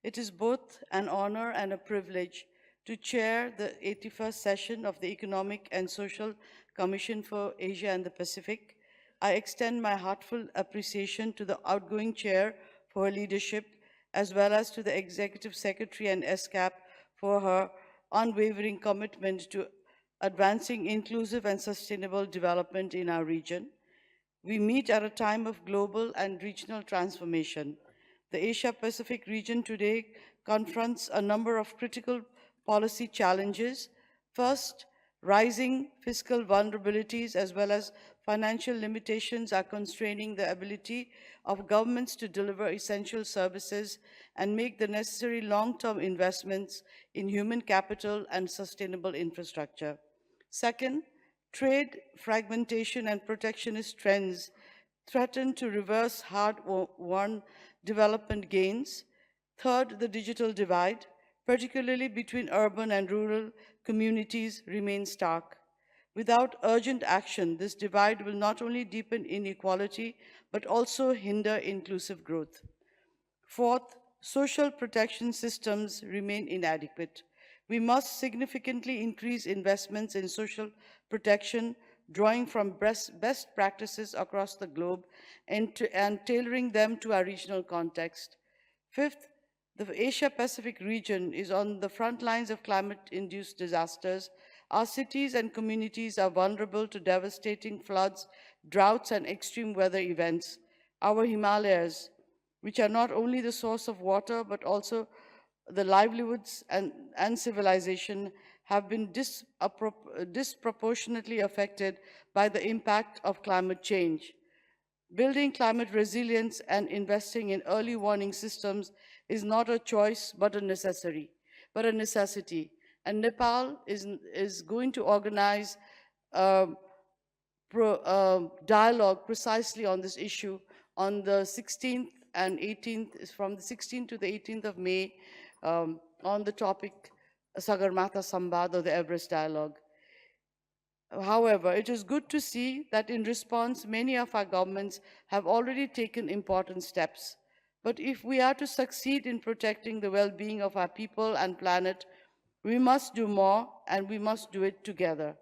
It is both an honor and a privilege to chair the 81st session of the Economic and Social Commission for Asia and the Pacific. I extend my heartfelt appreciation to the outgoing chair for her leadership, as well as to the Executive Secretary and SCAP for her unwavering commitment to advancing inclusive and sustainable development in our region. We meet at a time of global and regional transformation. The Asia-Pacific region today confronts a number of critical policy challenges. First, rising fiscal vulnerabilities as well as financial limitations are constraining the ability of governments to deliver essential services and make the necessary long-term investments in human capital and sustainable infrastructure. Second, trade fragmentation and protectionist trends threaten to reverse hard-won development gains. Third, the digital divide, particularly between urban and rural communities, remains stark. Without urgent action, this divide will not only deepen inequality, but also hinder inclusive growth. Fourth, social protection systems remain inadequate. We must significantly increase investments in social protection, drawing from best practices across the globe and tailoring them to our regional context. Fifth, the Asia-Pacific region is on the front lines of climate-induced disasters. Our cities and communities are vulnerable to devastating floods, droughts, and extreme weather events. Our Himalayas, which are not only the source of water, but also the livelihoods and civilization, have been disproportionately affected by the impact of climate change. Building climate resilience and investing in early warning systems is not a choice, but a necessity. And Nepal is going to organize a dialogue precisely on this issue on the 16th and 18th, from the 16th to the 18th of May, on the topic Sagarmatha Sambad, or the Everest Dialogue. However, it is good to see that in response, many of our governments have already taken important steps. But if we are to succeed in protecting the well-being of our people and planet, we must do more, and we must do it together.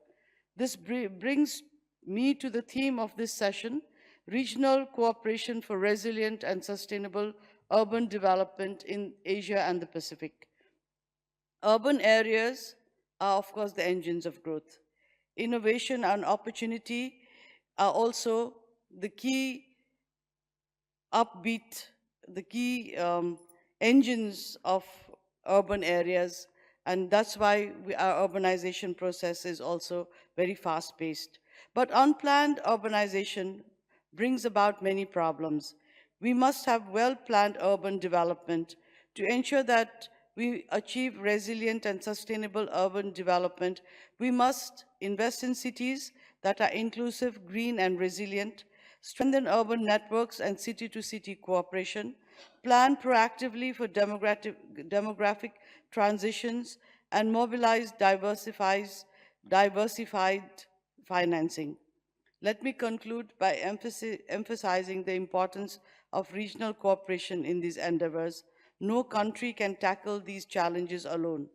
This brings me to the theme of this session: regional cooperation for resilient and sustainable urban development in Asia and the Pacific. Urban areas are, of course, the engines of growth. Innovation and opportunity are also the key engines of urban areas, and that's why our urbanization process is also very fast-paced. But unplanned urbanization brings about many problems. We must have well-planned urban development to ensure that we achieve resilient and sustainable urban development. We must invest in cities that are inclusive, green, and resilient, strengthen urban networks and city-to-city cooperation, plan proactively for demographic transitions, and mobilize diversified financing. Let me conclude by emphasizing the importance of regional cooperation in these endeavors. No country can tackle these challenges alone.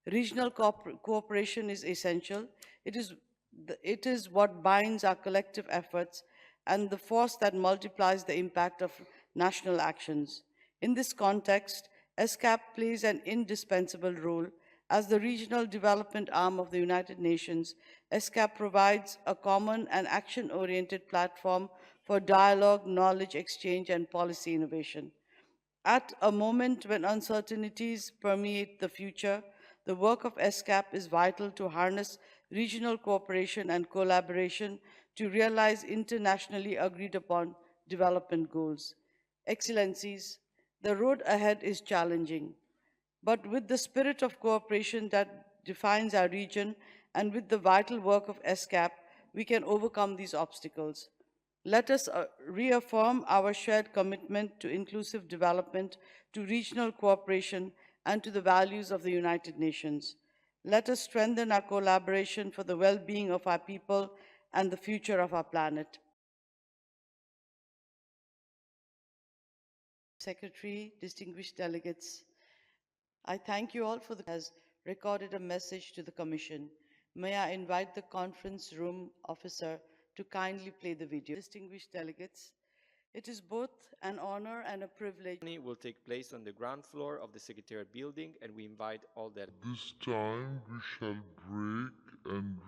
Regional cooperation is essential. It is what binds our collective efforts and the force that multiplies the impact of national actions. In this context, ESCAP plays an indispensable role. As the regional development arm of the United Nations, ESCAP provides a common and action-oriented platform for dialogue, knowledge exchange, and policy innovation. At a moment when uncertainties permeate the future, the work of ESCAP is vital to harness regional cooperation and collaboration to realize internationally agreed upon development goals. Excellencies, the road ahead is challenging, but with the spirit of cooperation that defines our region and with the vital work of ESCAP, we can overcome these obstacles. Let us reaffirm our shared commitment to inclusive development, to regional cooperation, and to the values of the United Nations. Let us strengthen our collaboration for the well-being of our people and the future of our planet. Secretary, distinguished delegates, I thank you all for the has recorded a message to the Commission. May I invite the conference room officer to kindly play the video. Distinguished delegates, it is both an honor and a privilege. Will take place on the ground floor of the Secretariat building, and we invite all that. This time we shall break and